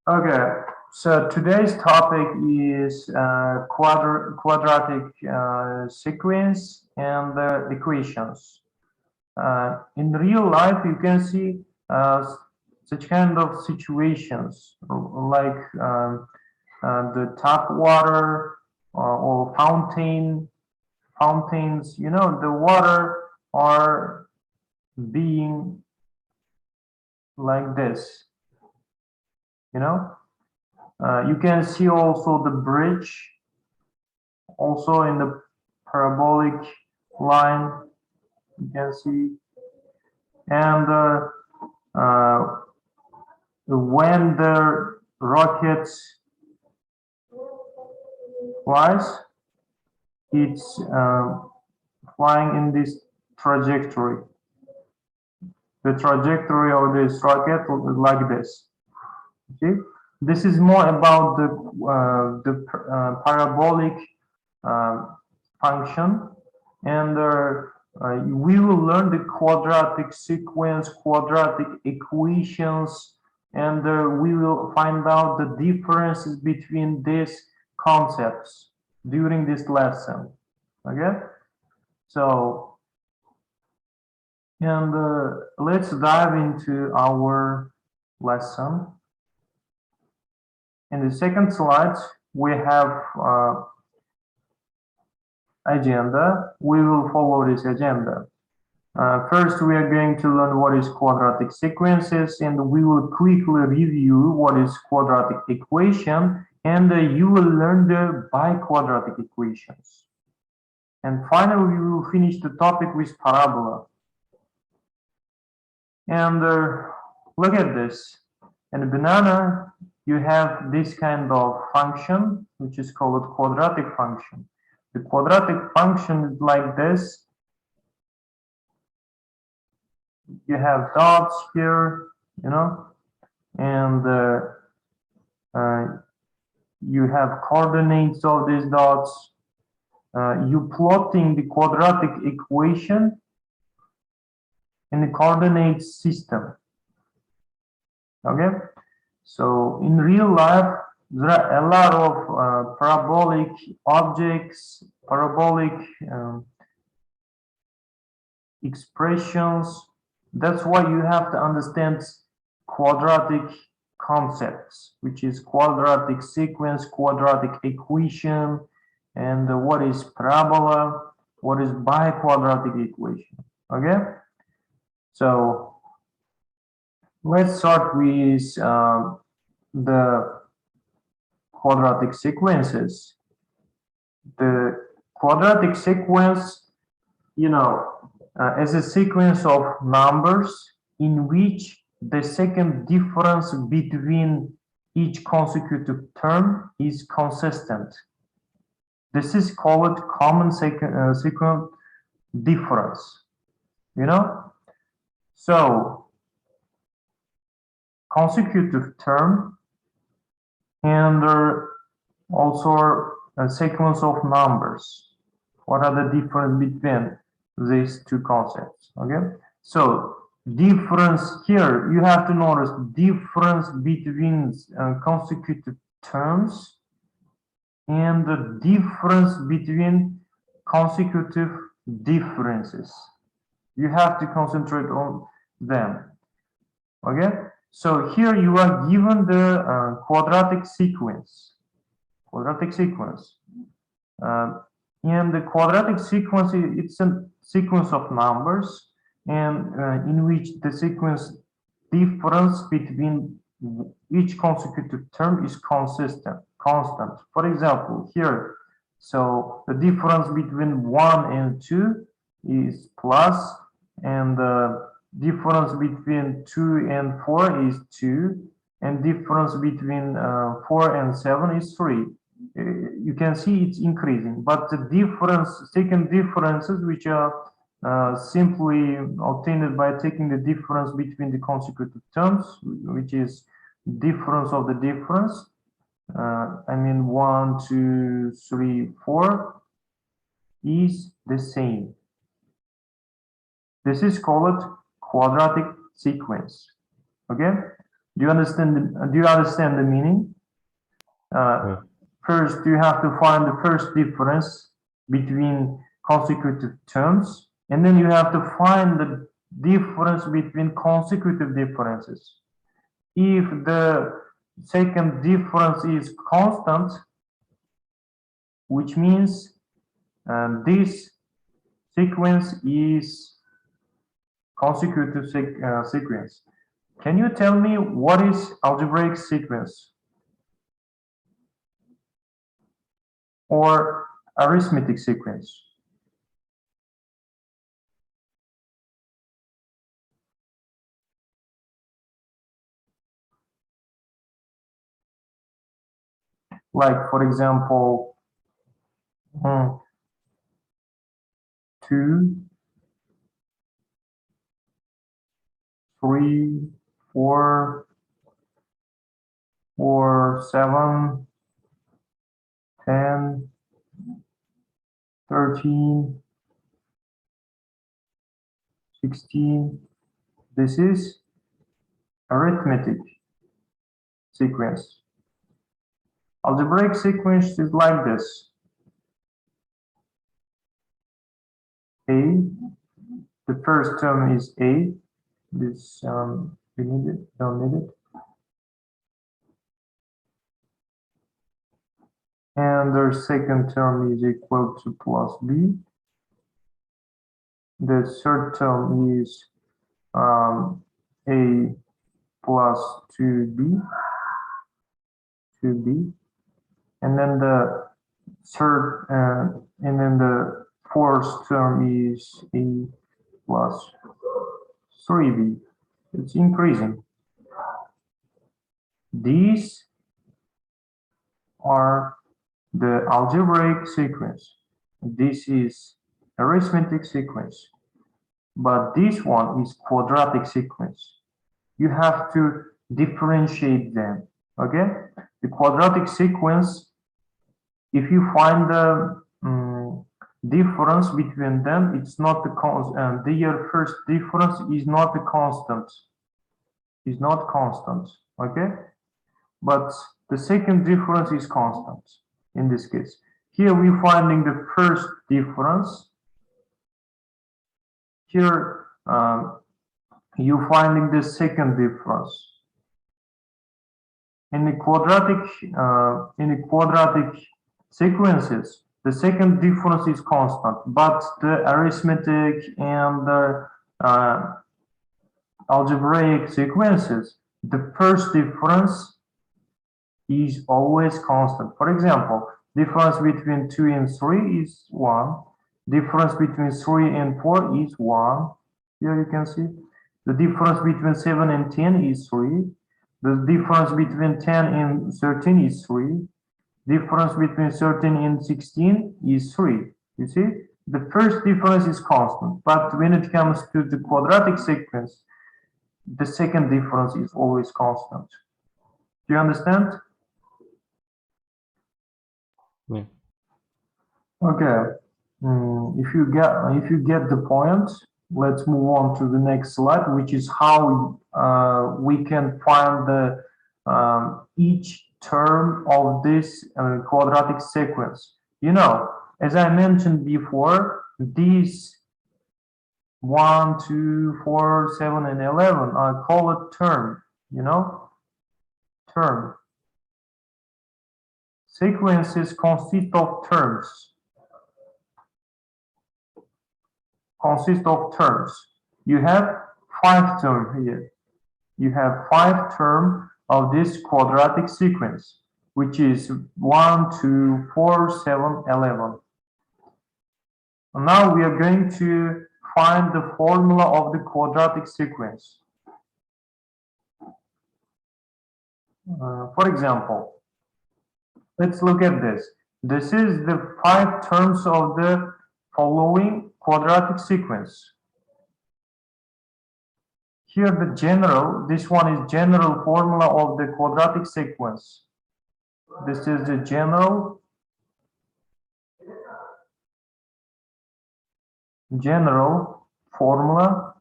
Okay, so today's topic is quadratic sequence and equations. In real life, you can see such kind of situations like the tap water or fountains. You know, the water are being like this. You know. You can see also the bridge, also in the parabolic line, you can see. And when the rocket flies, it's flying in this trajectory. The trajectory of this rocket is like this. Okay, this is more about the parabolic function, and we will learn the quadratic sequence, quadratic equations, and we will find out the differences between these concepts during this lesson. Okay, so and let's dive into our lesson. In the second slide, we have agenda. We will follow this agenda. First, we are going to learn what is quadratic sequences, and we will quickly review what is quadratic equation, and you will learn the biquadratic equations. And finally, we will finish the topic with parabola. And look at this. In a banana, you have this kind of function, which is called quadratic function. The quadratic function is like this. You have dots here, you know, and you have coordinates of these dots. You plotting the quadratic equation in the coordinate system. Okay, so in real life, there are a lot of parabolic objects, parabolic expressions. That's why you have to understand quadratic concepts, which is quadratic sequence, quadratic equation, and what is parabola, what is biquadratic equation. Okay, so let's start with the quadratic sequences. The quadratic sequence, you know, is a sequence of numbers in which the second difference between each consecutive term is consistent. This is called common sequence difference, you know. So consecutive term and also a sequence of numbers. What are the difference between these two concepts? Okay, so difference here, you have to notice difference between consecutive terms and the difference between consecutive differences. You have to concentrate on them. Okay, so here you are given the quadratic sequence. Quadratic sequence. And the quadratic sequence, it's a sequence of numbers, and in which the sequence difference between each consecutive term is constant. For example, here, so the difference between 1 and 2 is plus, and the difference between 2 and 4 is 2, and difference between 4 and 7 is 3. You can see it's increasing, but the difference, second differences, which are simply obtained by taking the difference between the consecutive terms, which is difference of the difference. I mean 1, 2, 3, 4 is the same. This is called quadratic sequence. Okay, Do you understand the meaning? First, you have to find the first difference between consecutive terms, and then you have to find the difference between consecutive differences. If the second difference is constant, which means this sequence is consecutive sequence. Can you tell me what is algebraic sequence or arithmetic sequence? Like, for example, 2, 3, 4, or 7, 10, 13, 16. This is arithmetic sequence. Algebraic sequence is like this. A, the first term is A. This we need it, don't need it. And the second term is equal to plus B. The third term is A plus 2B, and then the third and then the fourth term is A plus 3B. It's increasing. These are the algebraic sequence. This is arithmetic sequence, but this one is quadratic sequence. You have to differentiate them. Okay, the quadratic sequence, if you find the difference between them, it's not the constant. Their first difference is not the constant. Is not constant. Okay, but the second difference is constant in this case. Here we're finding the first difference. Here you're finding the second difference. In the quadratic sequences, the second difference is constant, but the arithmetic and the algebraic sequences, the first difference is always constant. For example, difference between 2 and 3 is 1. Difference between 3 and 4 is 1. Here you can see. The difference between 7 and 10 is 3. The difference between 10 and 13 is 3. Difference between 13 and 16 is 3. You see? The first difference is constant, but when it comes to the quadratic sequence, the second difference is always constant. Do you understand? Yeah. Okay. If you get the point, let's move on to the next slide, which is how we can find the each term of this quadratic sequence. You know, as I mentioned before, these 1, 2, 4, 7, and 11 are called term. You know, term. Sequences consist of terms. You have 5 terms here. You have 5 terms of this quadratic sequence, which is 1, 2, 4, 7, 11. And now we are going to find the formula of the quadratic sequence. For example, let's look at this. This is the 5 terms of the following quadratic sequence. Here this one is general formula of the quadratic sequence. This is the general formula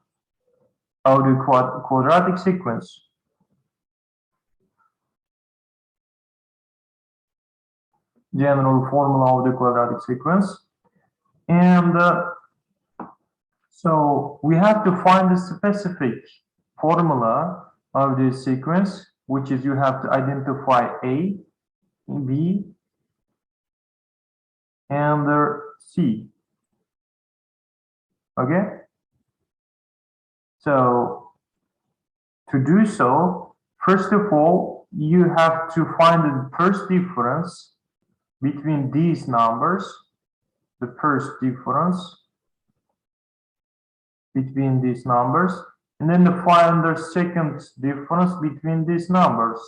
of the quadratic sequence. general formula of the quadratic sequence. And so we have to find the specific formula of this sequence, which is you have to identify A, B, and C. Okay? So to do so, first of all, you have to find the first difference between these numbers, the first difference between these numbers, and then to find the second difference between these numbers.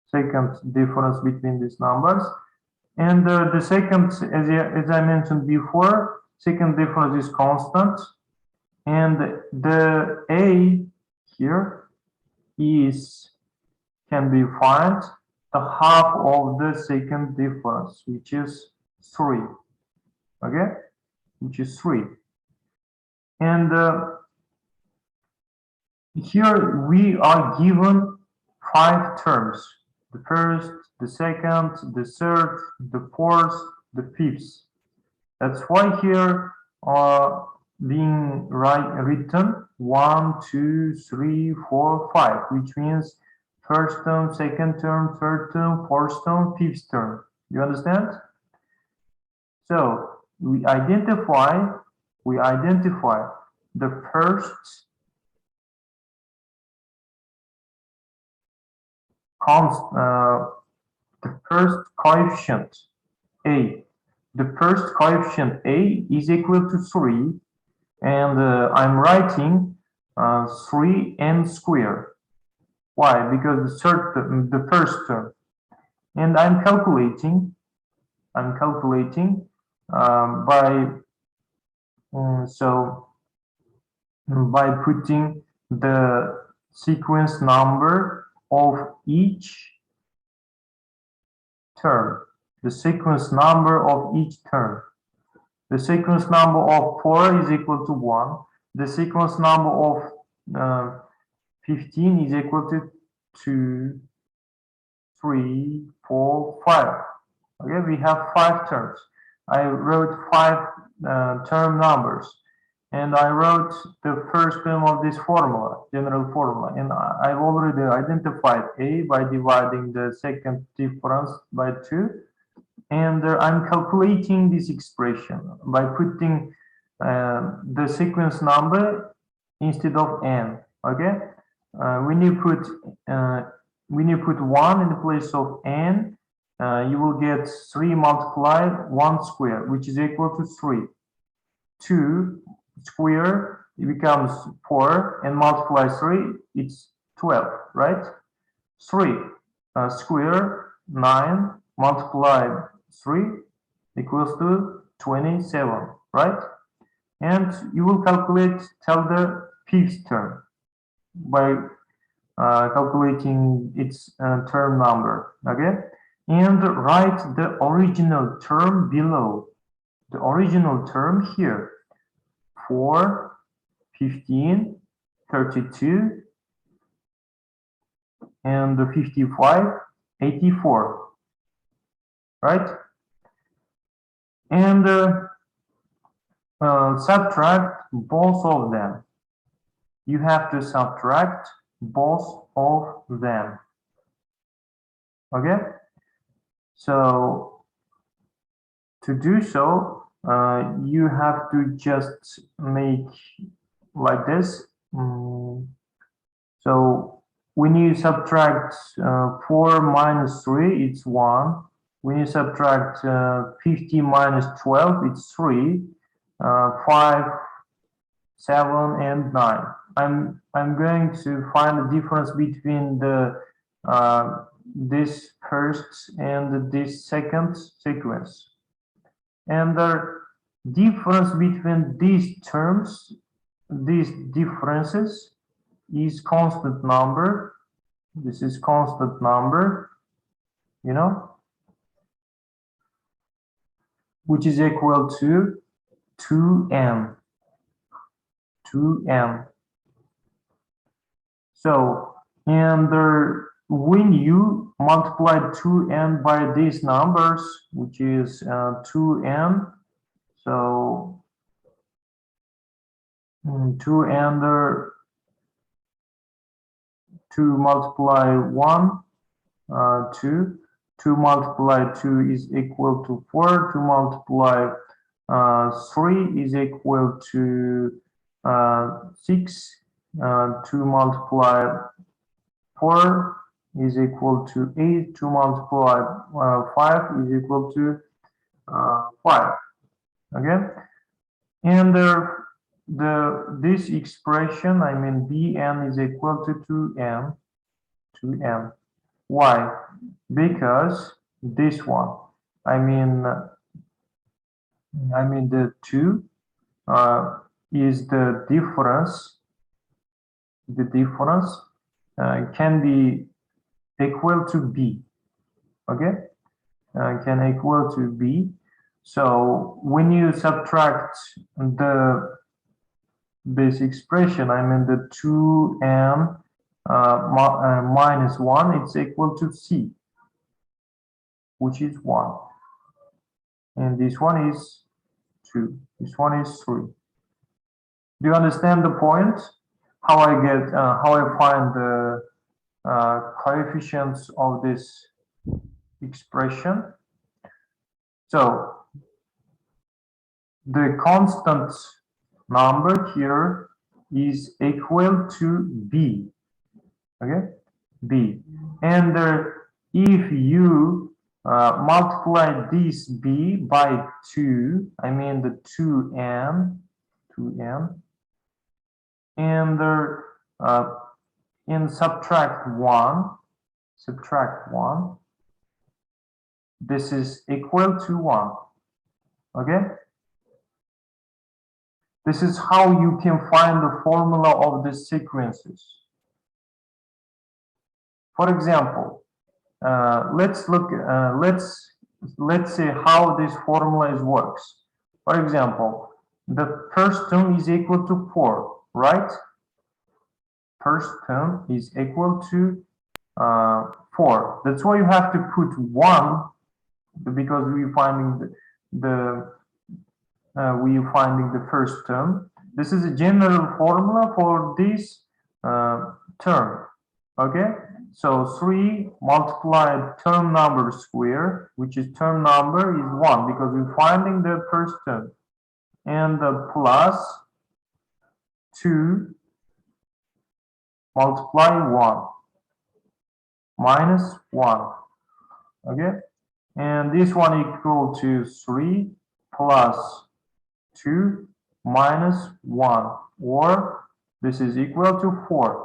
Second difference between these numbers. And the second, as I mentioned before, second difference is constant. And the A here can be found the half of the second difference, which is 3. Okay, which is 3. And here we are given 5 terms: the first, the second, the third, the fourth, the fifth. That's why here being written 1, 2, 3, 4, 5, which means first term, second term, third term, fourth term, fifth term. You understand? So we identify the first coefficient A. The first coefficient A is equal to 3, and I'm writing 3n squared. Why? Because the first term, and I'm calculating by putting the sequence number of each term, the sequence number of each term. The sequence number of 4 is equal to 1. The sequence number of 15 is equal to 2, 3, 4, 5. Okay, we have 5 terms. I wrote 5 term numbers, and I wrote the first term of this formula, general formula, and I've already identified A by dividing the second difference by 2, and I'm calculating this expression by putting the sequence number instead of n. Okay, when you put 1 in the place of n, you will get 3 multiplied 1 square, which is equal to 3. 2 square, it becomes 4, and multiply 3, it's 12, right? 3 square, 9, multiplied 3 equals to 27, right? And you will tell the fifth term by calculating its term number, okay? And write the original term below. The original term here: 4, 15, 32, and 55, 84, right? And subtract both of them. You have to subtract both of them. Okay? So to do so, you have to just make like this. So when you subtract 4 minus 3, it's 1. When you subtract 50 minus 12, it's 3. 5, 7, and 9. I'm going to find the difference between the this first and this second sequence. And the difference between these terms, these differences, is constant number. This is constant number, you know, which is equal to 2n. 2n. So And when you multiply 2n by these numbers, which is 2n, so 2n, 2 multiply 1, 2. 2 multiply 2 is equal to 4. 2 multiply 3 is equal to 6. 2 multiply 4 is equal to 8. 2 multiply 5 is equal to 5. Okay, and this expression, I mean bn is equal to 2n. Why? Because this one, I mean the 2 is the difference. The difference can be equal to b. Okay, can equal to b. So when you subtract this expression, I mean the 2n minus 1, it's equal to c, which is 1. And this one is 2. This one is 3. Do you understand the point? How I find the coefficients of this expression? So the constant number here is equal to b. Okay, b. And if you multiply this b by 2, I mean the 2n, and subtract 1, this is equal to 1. Okay, this is how you can find the formula of the sequences. For example, let's see how this formula works. For example, the first term is equal to 4, right? First term is equal to 4. That's why you have to put 1, because we're finding the first term. This is a general formula for this term. Okay, so 3 multiplied term number square, which is term number, is 1, because we're finding the first term, and the plus 2 multiply 1 minus 1. Okay, and this one equal to 3 plus 2 minus 1, or this is equal to 4,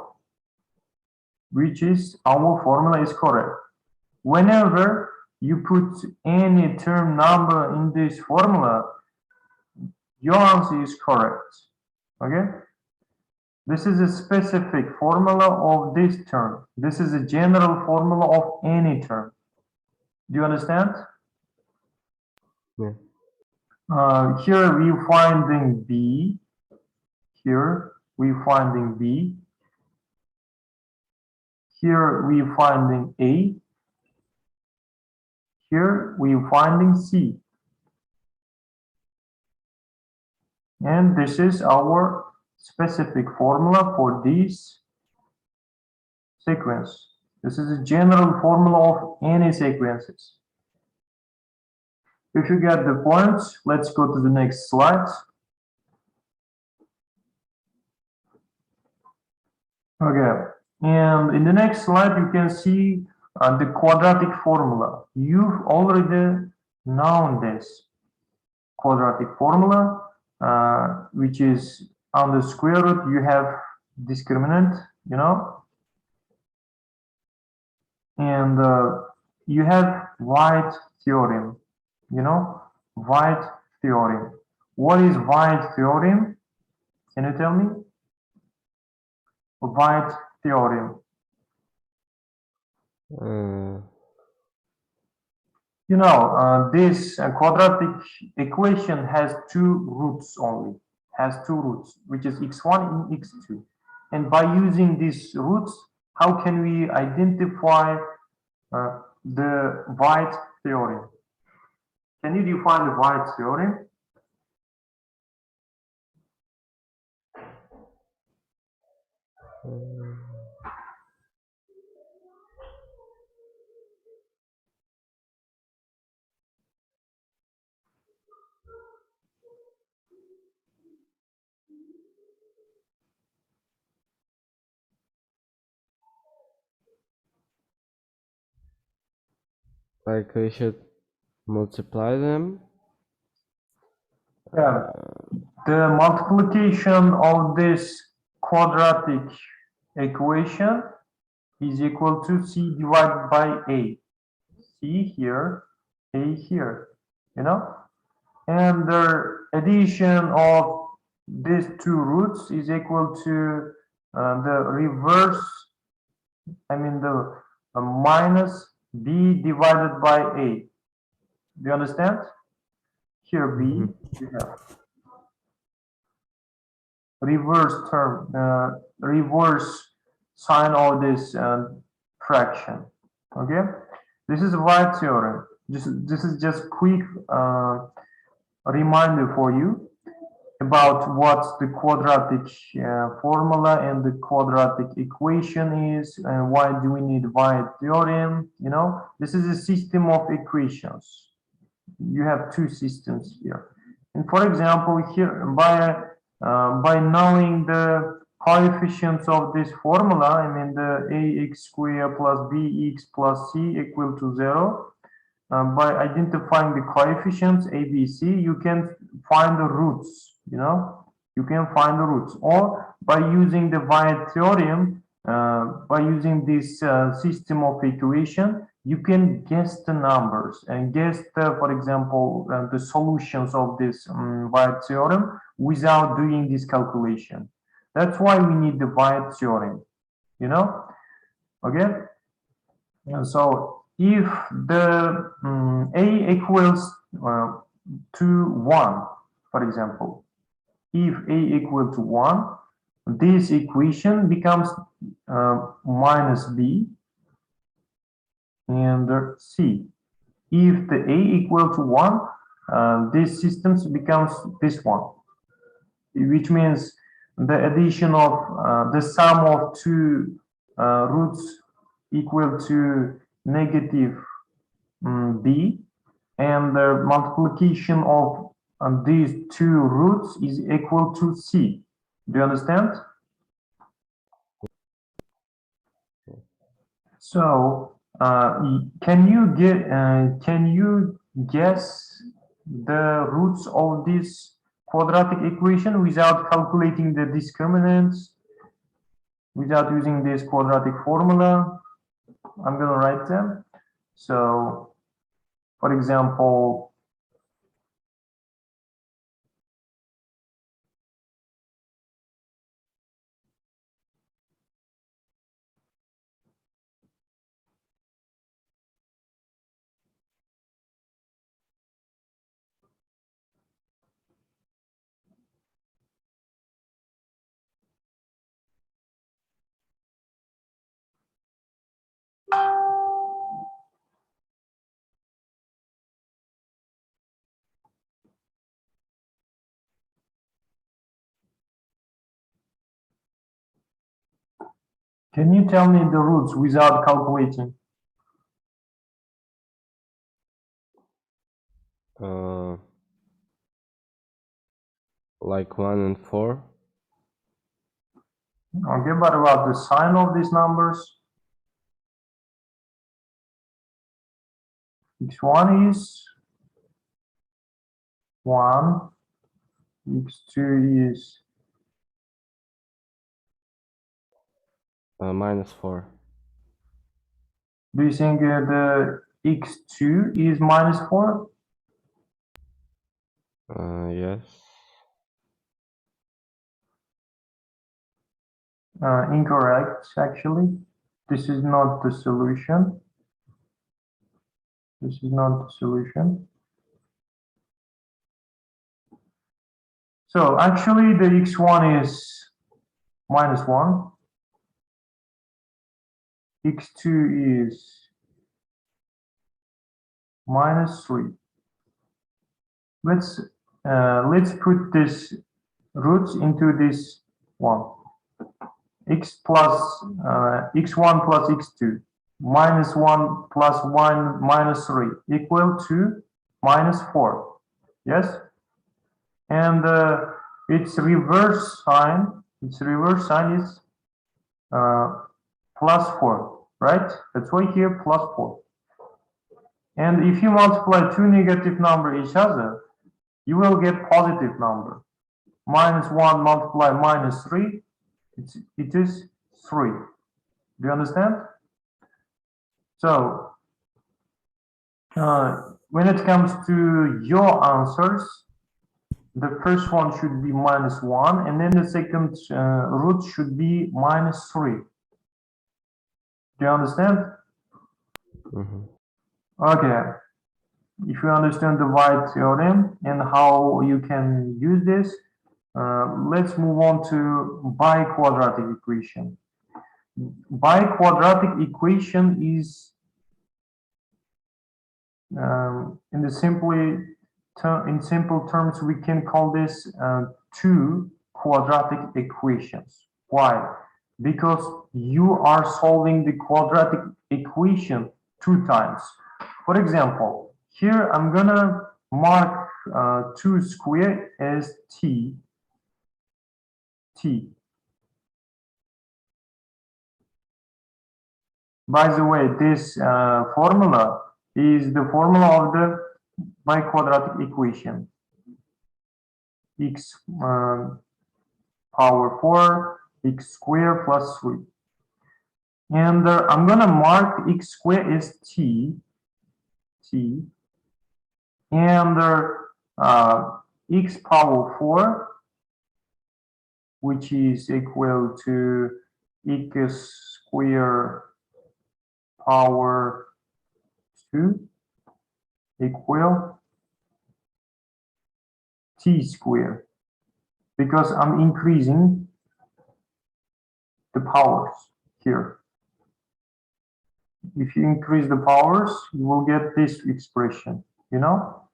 which is our formula is correct. Whenever you put any term number in this formula, your answer is correct. Okay, this is a specific formula of this term. This is a general formula of any term. Do you understand? Yeah. Here we're finding b. Here we're finding b. Here we're finding a. Here we're finding c. And this is our specific formula for this sequence. This is a general formula of any sequences. If you get the points, let's go to the next slide. Okay, and in the next slide, you can see the quadratic formula. You've already known this quadratic formula, which is on the square root, you have discriminant, you know, and you have White theorem, you know, White theorem. What is White theorem? Can you tell me? White theorem. You know, this quadratic equation has 2 roots only, which is x1 and x2. And by using these roots, how can we identify the White theorem? Can you define the White theorem? Like we should multiply them. Yeah. The multiplication of this quadratic equation is equal to C divided by A. C here, A here, you know? And the addition of these two roots is equal to the reverse, the minus B divided by A. Do you understand? Here B, you have reverse term, reverse sign of this fraction. Okay, this is White theorem. This is just quick reminder for you about what the quadratic formula and the quadratic equation is, and why do we need White theorem. You know, this is a system of equations. You have two systems here, and for example, here by knowing the coefficients of this formula, the ax squared plus bx plus c equal to 0, by identifying the coefficients a, b, c, you can find the roots, you know, you can find the roots, or by using the White theorem, by using this system of equation, you can guess the numbers and guess the, for example, the solutions of this White theorem without doing this calculation. That's why we need the White theorem, you know, okay? And so if the A equals to 1, for example, if A equal to 1, this equation becomes minus B and C. If the A equal to 1, this system becomes this one, which means the addition of the sum of two roots equal to negative B, and the multiplication of these two roots is equal to C. Do you understand? So can you guess the roots of this quadratic equation without calculating the discriminants, without using this quadratic formula? I'm going to write them. So, for example, can you tell me the roots without calculating? Like 1 and 4. Okay, but about the sign of these numbers? X1 is 1, X2 is minus 4. Do you think the X2 is minus 4? Yes. Incorrect, actually. This is not the solution. This is not the solution. So actually the X1 is minus 1. x2 is -3. Let's put this roots into this one. X1 plus x2 -1 plus 1 -3 equal to -4. Yes, and its reverse sign is +4, right? That's why here +4. And if you multiply two negative numbers each other, you will get positive number. -1 multiply -3, it is 3. Do you understand? So when it comes to your answers, the first one should be -1, and then the second root should be -3. Do you understand? Mm-hmm. Okay. If you understand the White theorem and how you can use this, let's move on to biquadratic equation. Biquadratic equation is in simple terms, we can call this two quadratic equations. Why? Because you are solving the quadratic equation 2 times. For example, here I'm gonna mark 2 square as t. By the way, this formula is the formula of the biquadratic equation. X power 4, x squared plus 3. And I'm gonna mark x squared as t, and x power 4, which is equal to x squared power 2 equal t squared, because I'm increasing the powers here. If you increase the powers, you will get this expression, you know?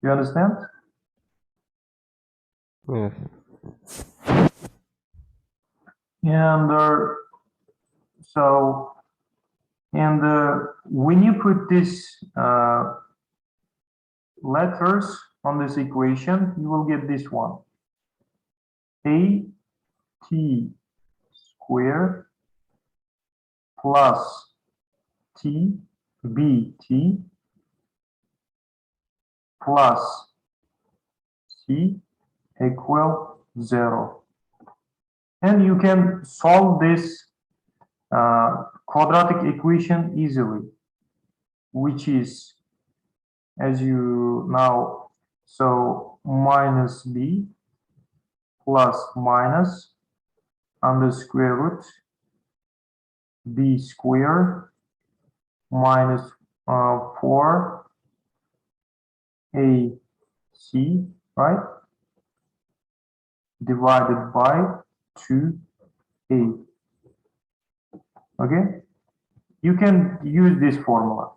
You understand? Yes. And when you put these letters on this equation, you will get this one. A t squared plus t bt plus c equal 0. And you can solve this quadratic equation easily, which is, as you now, so minus b plus minus under square root b squared minus 4 ac, right, divided by 2a. Okay, you can use this formula.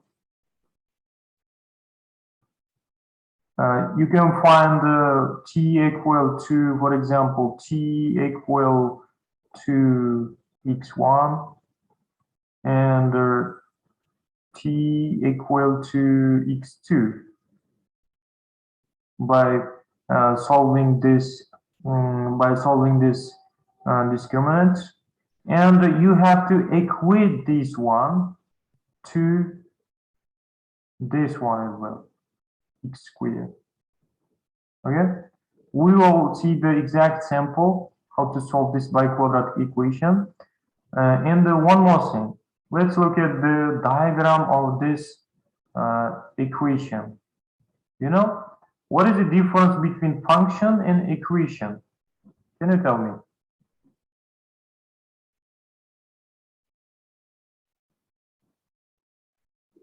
You can find t equal to, for example, t equal to x1 and t equal to x2 by solving this discriminant, and you have to equate this one to this one as well, x squared. Okay, we will see the exact sample how to solve this biquadratic equation. And one more thing, let's look at the diagram of this equation. You know, what is the difference between function and equation? Can you tell me?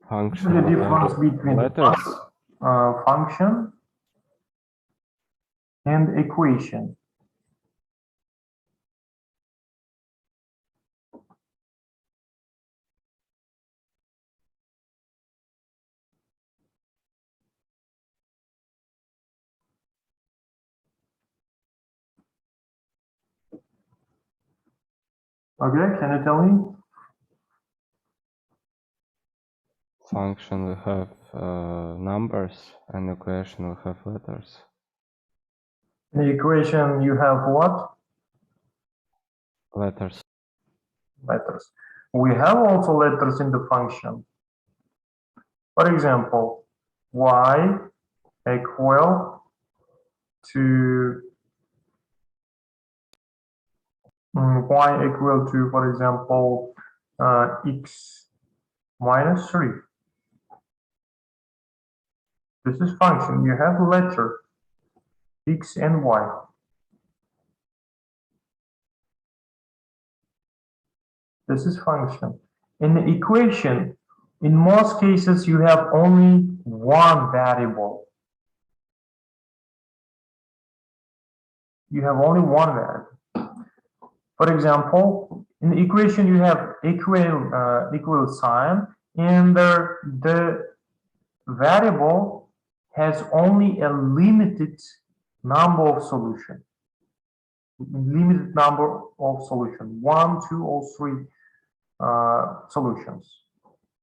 Function. The difference between letters. Function and equation. Okay, can you tell me? Function will have numbers, and equation will have letters. In the equation you have what? Letters. Letters. We have also letters in the function. For example, y equal to y equal to, for example, x minus 3. This is function. You have letter x and y. This is function. In the equation, in most cases, you have only one variable. You have only one variable. For example, in the equation, you have equal sign, and the variable has only a limited number of solutions. Limited number of solutions, 1, 2, or 3 solutions.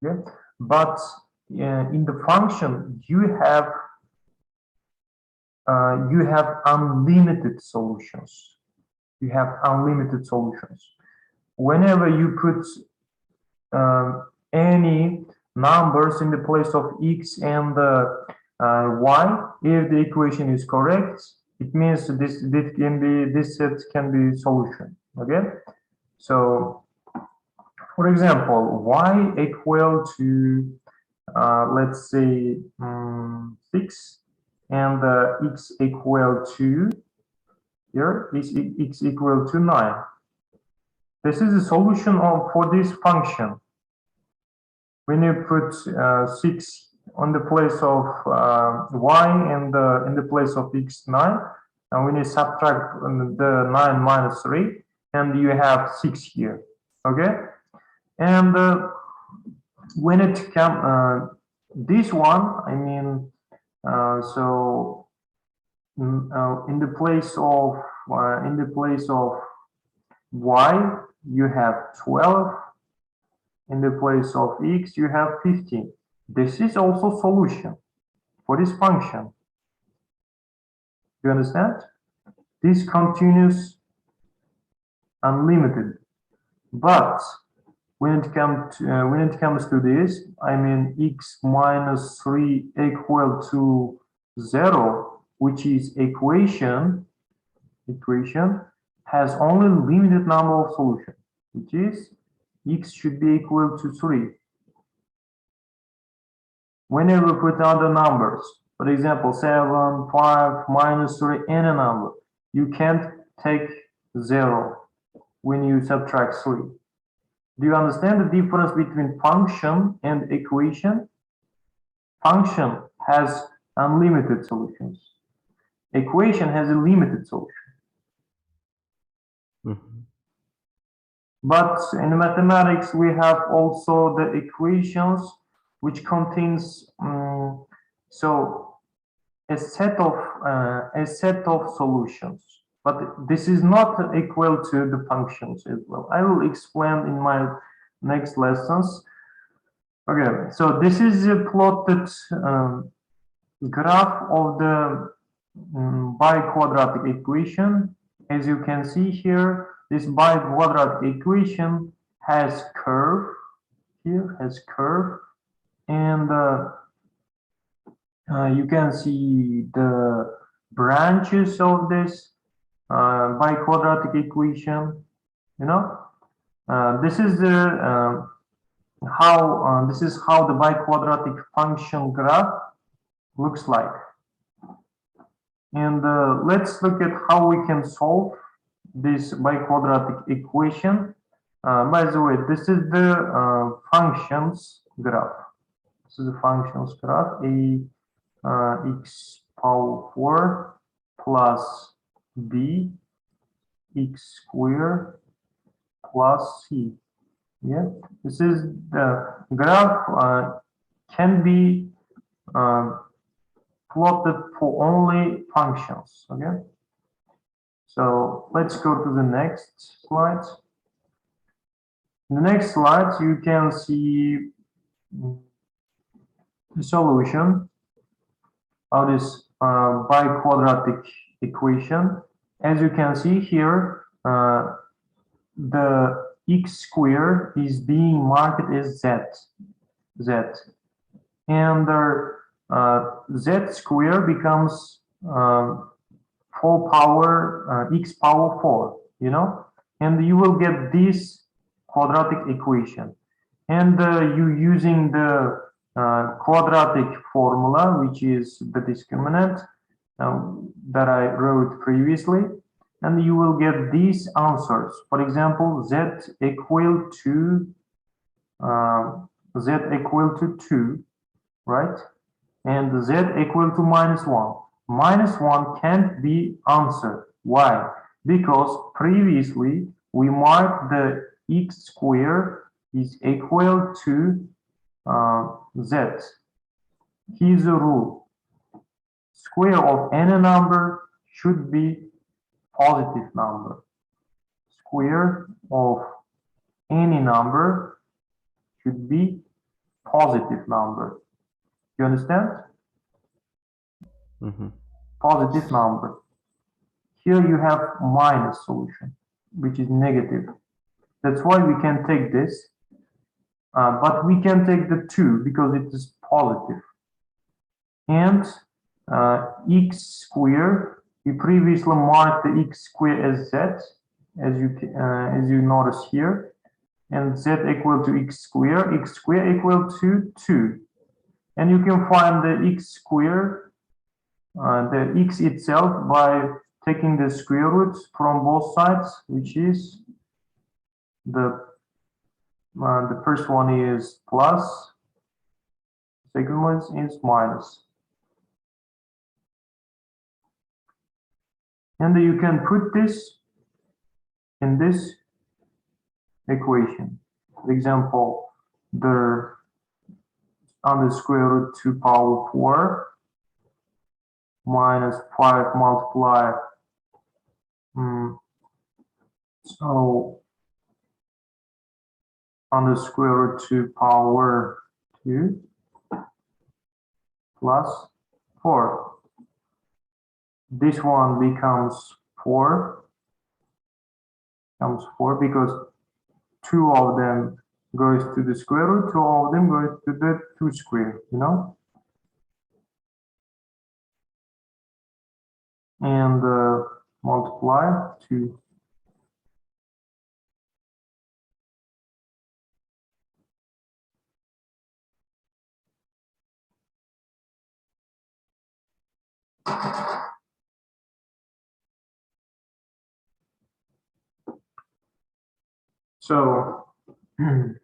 Yeah, but in the function you have unlimited solutions. You have unlimited solutions. Whenever you put any numbers in the place of x and y, if the equation is correct, it means this set can be solution. Okay, so for example, y equal to let's say 6, and x equal to, here is x equal to 9. This is the solution for this function. When you put 6 on the place of y and in the place of x 9, and when you subtract the 9 minus 3, and you have 6 here. Okay, and when it comes this one, I mean, so in the place of y you have 12. In the place of x you have 15. This is also solution for this function. You understand? This continues unlimited, but when it comes to this, I mean x minus 3 equal to 0, which is equation has only limited number of solutions, which is x should be equal to 3. Whenever we put other numbers, for example, 7, 5, minus 3, any number, you can't take 0 when you subtract 3. Do you understand the difference between function and equation? Function has unlimited solutions. Equation has a limited solution. Mm-hmm. But in mathematics, we have also the equations which contains so a set of solutions. But this is not equal to the functions as well. I will explain in my next lessons. Okay, so this is a plotted graph of the biquadratic equation. As you can see here, this biquadratic equation has curve here, and you can see the branches of this biquadratic equation. You know, this is the how the biquadratic function graph looks like. And let's look at how we can solve this biquadratic equation. By the way, this is the functions graph. This is the functions graph. X power 4 plus b x squared plus c. Yeah, this is the graph can be plotted for only functions. Okay, so let's go to the next slide. In the next slide, you can see the solution of this biquadratic equation. As you can see here, the x squared is being marked as z, and the z squared becomes 4 power x power 4, you know, and you will get this quadratic equation. And you using the quadratic formula, which is the discriminant that I wrote previously, and you will get these answers. For example, z equal to 2, right? And z equal to -1. -1 can't be answered. Why? Because previously we marked the x squared is equal to z. Here's the rule. Square of any number should be positive number. Square of any number should be positive number. You understand? Positive number. Here you have minus solution, which is negative. That's why we can take this, but we can take the 2 because it is positive. And x squared, we previously marked the x squared as z, as you notice here, and z equal to x squared equal to 2. And you can find the x squared, the x itself, by taking the square roots from both sides, which is the first one is plus, second one is minus. And you can put this in this equation. For example, the under square root 2 power 4 minus 5 multiplied. So under square root 2 power 2 plus 4. This one becomes 4. Because 2 of them goes to the square root, 2 of them goes to the 2 square, you know? And multiply 2. So, and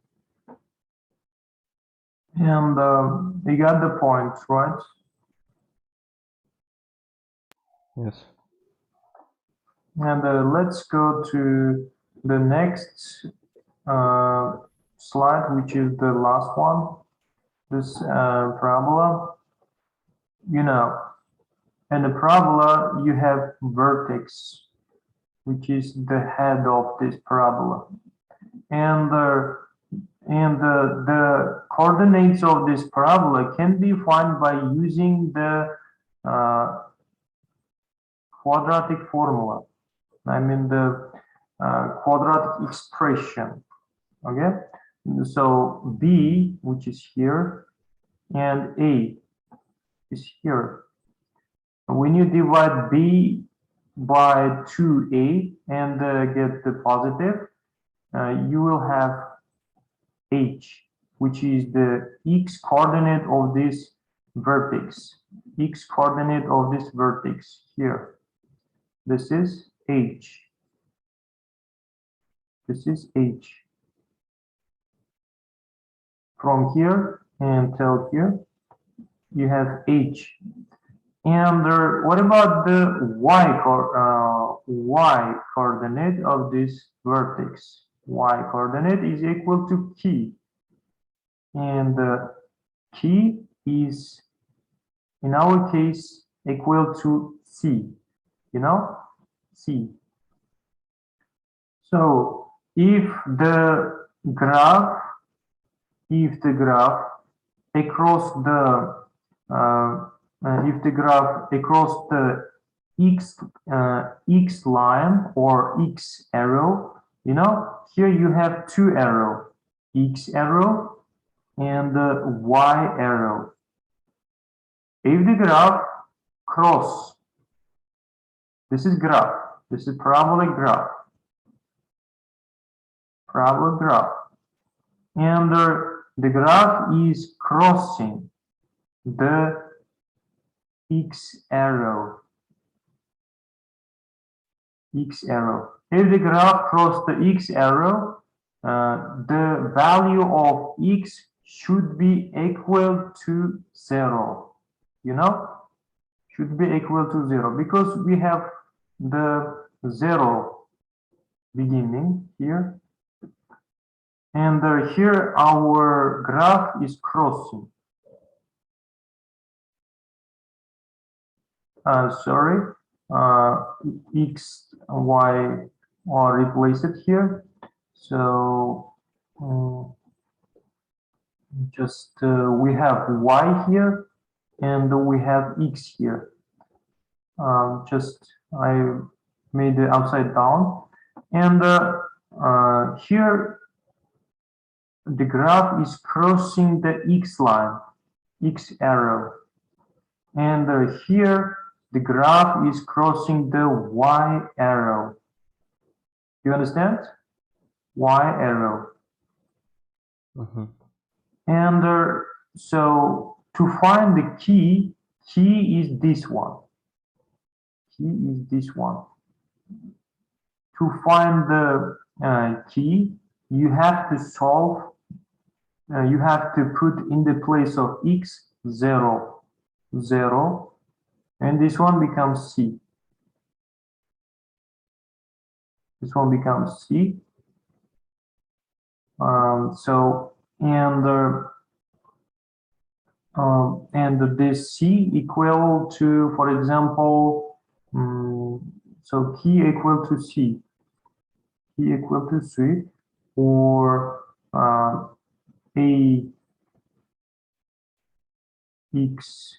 you got the point, right? Yes. And let's go to the next slide, which is the last one. This parabola. You know, in the parabola, you have vertex, which is the head of this parabola. And the coordinates of this parabola can be found by using the quadratic formula. I mean the quadratic expression. Okay, so b, which is here, and a is here. When you divide b by 2a and get the positive, you will have h, which is the x coordinate of this vertex. X coordinate of this vertex here. This is h. This is h. From here until here, you have h. And what about the y coordinate of this vertex? Y coordinate is equal to key. And the key is, in our case, equal to c. You know, c. So if the graph, if the graph across the x line or x arrow, you know, here you have two arrows, x arrow and y arrow. If the graph cross, this is graph, this is parabolic graph, and the graph is crossing the x arrow. If the graph cross the x arrow, the value of x should be equal to 0. You know, should be equal to 0 because we have the 0 beginning here, and here our graph is crossing. Sorry, x, y are replaced here. So just we have y here and we have x here. Just I made it upside down, and here the graph is crossing the x line, x arrow, and here the graph is crossing the y arrow. You understand? Y arrow. And so to find the key is this one. To find the key, you have to solve, you have to put in the place of x 0, 0, and this one becomes c. This one becomes c. So and this c equal to, for example, so key equal to c, or a x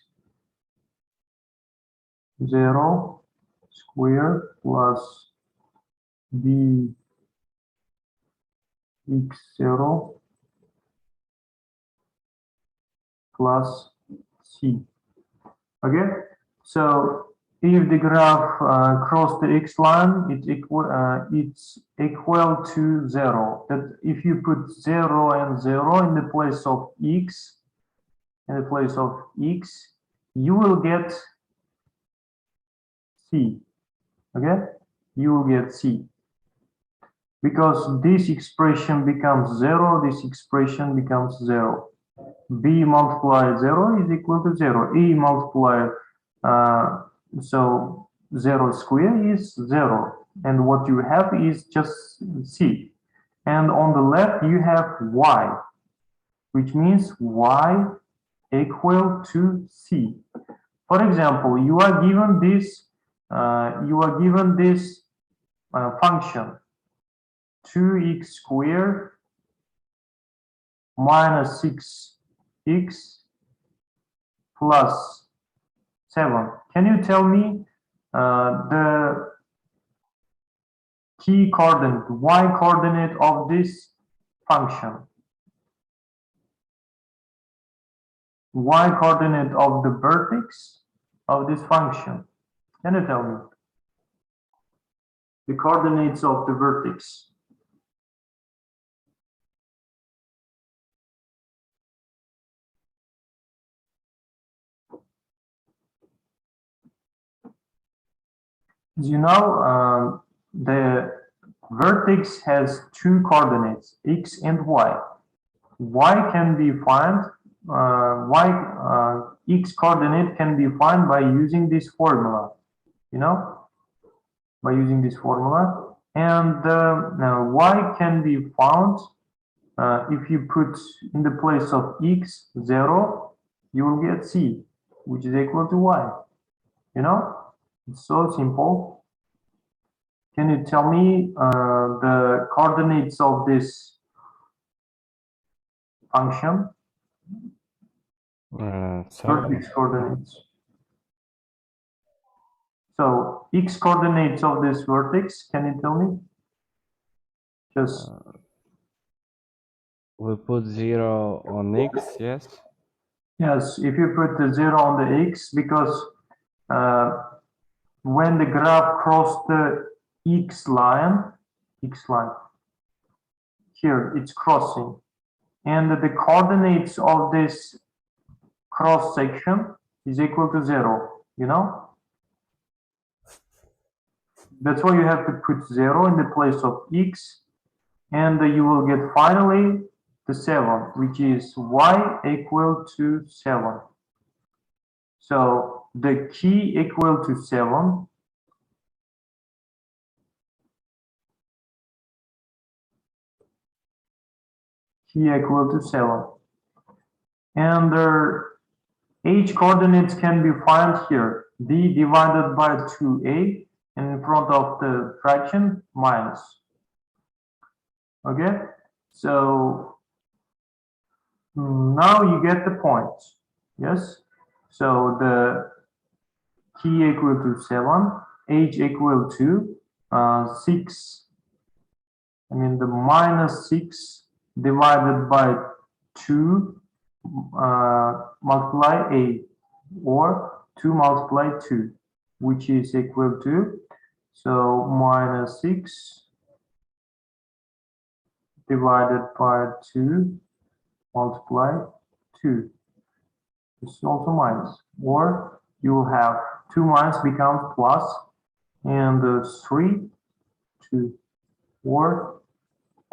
0 squared plus b x 0 plus c. Okay, so if the graph cross the x line, it's equal to 0. That if you put 0 and 0 in the place of x, you will get c. Okay, you will get c, because this expression becomes 0, this expression becomes 0. B multiplied 0 is equal to 0. A multiplied, so 0 square is 0. And what you have is just c. And on the left, you have y, which means y equal to c. For example, you are given this, function 2x squared minus 6x plus 7. Can you tell me the key coordinate, y coordinate of this function? Y coordinate of the vertex of this function. Can you tell me the coordinates of the vertex? You know, the vertex has two coordinates, x and y. Y can be found, x coordinate can be found by using this formula, you know, by using this formula. And now y can be found if you put in the place of x 0, you will get c, which is equal to y, you know. It's so simple. Can you tell me the coordinates of this function? Vertex coordinates. So x coordinates of this vertex, can you tell me? Just we put 0 on x, yes? yes, if you put the 0 on the x, because when the graph crossed the x line, here it's crossing, and the coordinates of this cross section is equal to 0, you know? That's why you have to put 0 in the place of x, and you will get finally the 7, which is y equal to 7. So the key equal to 7 equal to 7. And the h coordinates can be found here. D divided by 2a, and in front of the fraction minus. Okay, so now you get the point. Yes, so the key equal to 7, h equal to 6. I mean the minus 6 divided by 2 multiply a, or 2 multiply 2, which is equal to, so minus 6 divided by 2 multiply 2. This is also minus, or you will have 2 minus becomes plus, and 3, 2, or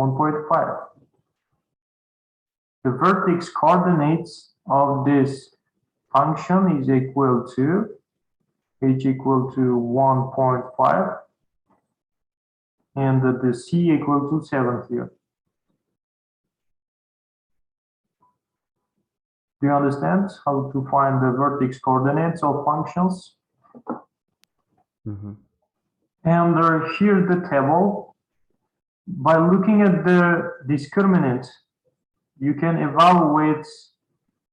1.5. The vertex coordinates of this function is equal to h equal to 1.5, and the c equal to 7 here. Do you understand how to find the vertex coordinates of functions? Mm-hmm. And here the table. By looking at the discriminant, you can evaluate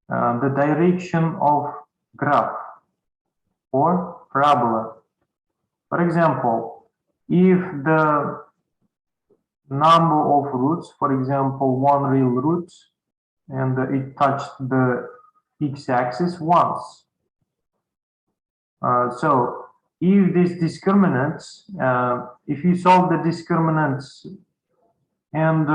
the direction of graph or parabola. For example, if the number of roots, for example, one real root, and it touched the x-axis once. So if this discriminant, if you solve the discriminants and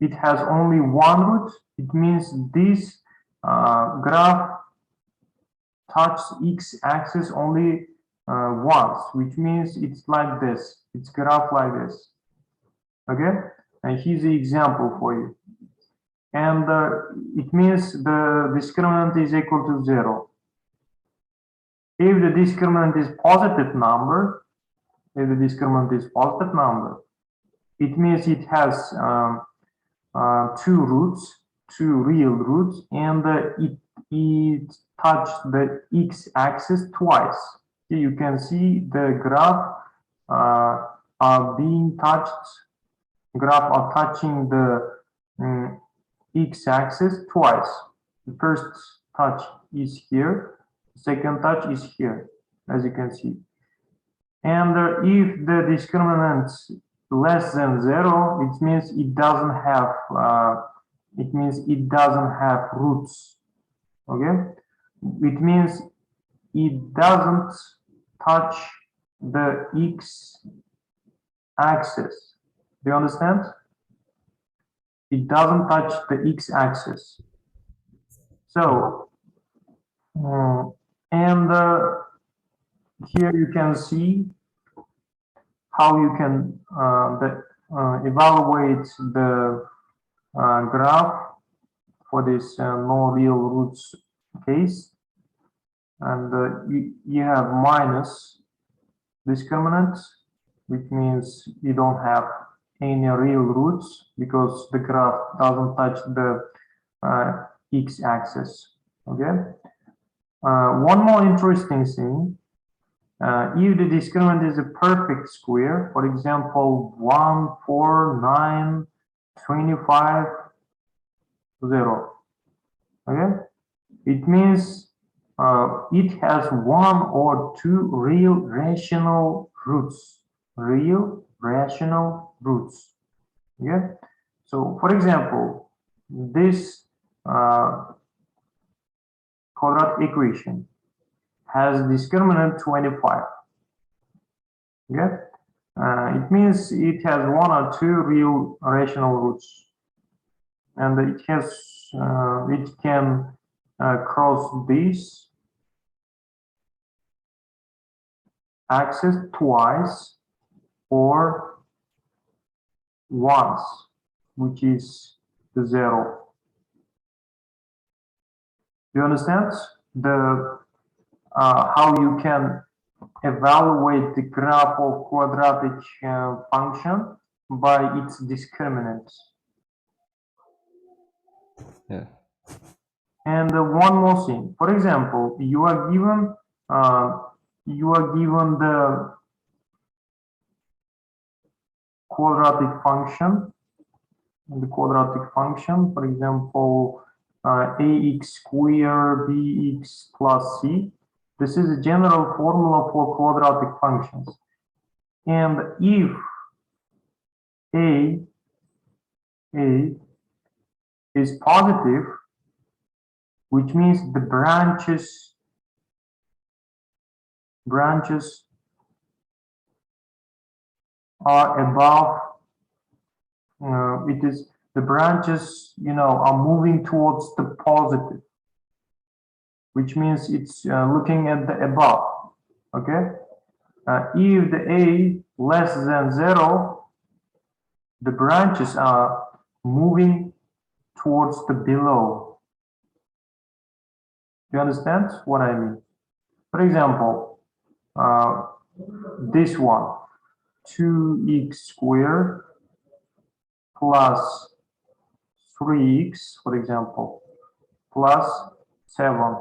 it has only one root, it means this graph touches x-axis only once, which means it's like this. It's graph like this. Okay, and here's the example for you. And it means the discriminant is equal to 0. If the discriminant is positive number, it means it has 2 roots, 2 real roots, and it touched the x-axis twice. Here you can see the graph are being touched. Graph are touching the x-axis twice. The first touch is here, the second touch is here, as you can see. And if the discriminant is less than 0, it means it doesn't have roots. Okay, it means it doesn't touch the x-axis. Do you understand? It doesn't touch the x-axis. So, and here you can see how you can evaluate the graph for this no real roots case. And you have minus discriminant, which means you don't have any real roots because the graph doesn't touch the x-axis. Okay. One more interesting thing, if the discriminant is a perfect square, for example, 1, 4, 9, 25, 0. Okay, it means it has one or two real rational roots. Real rational roots. Okay, so for example, this quadratic equation has discriminant 25. Okay, it means it has one or two real rational roots, and it can cross this axis twice or once, which is the 0. Do you understand the how you can evaluate the graph of quadratic function by its discriminants? Yeah. And one more thing. For example, you are given the quadratic function. The quadratic function, for example, ax squared bx plus c. This is a general formula for quadratic functions. And if a is positive, which means the branches are above, the branches, are moving towards the positive, which means it's looking at the above. Okay, if the a less than 0, the branches are moving towards the below. Do you understand what I mean? For example, this one, 2x squared plus 3x, for example, plus 7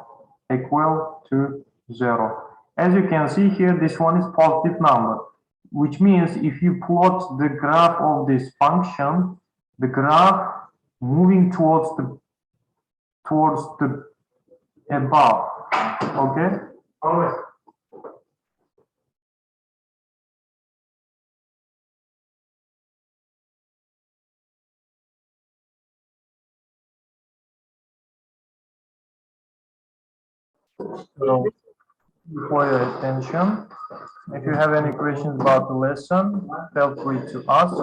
equal to 0. As you can see here, this one is positive number, which means if you plot the graph of this function, the graph moving towards the above. Okay? Always. So, for your attention, if you have any questions about the lesson, feel free to ask.